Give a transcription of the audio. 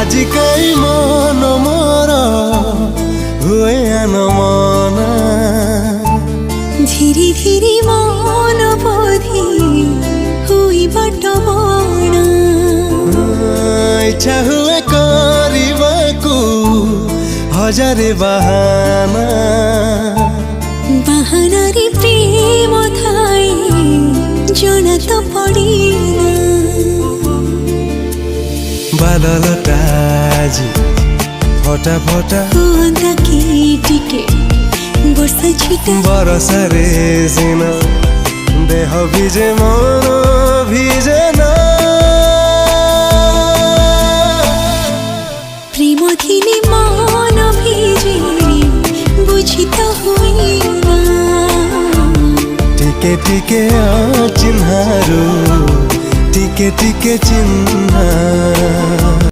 আজি কাই মন মোর হুয়ে আনমনা ধীরে ধীরে মন বোধি হুই বটবনা ইচ্ছা হুয়ে করিবাকু হজারে বাহানা বাহানারে প্রেম থাই জনা তো পড়িনা বাদলটা আজি ফটা ফটা হুঁদা কি টিকে বর্ষা ছিটা বরসারে সিনা দেহ ভিজে মন ভিজে না প্রেম দিনে মন ভিজে বুঝি তো হুই না টিকে টিকে চিহ্নারু টিকে টিকে চিহ্না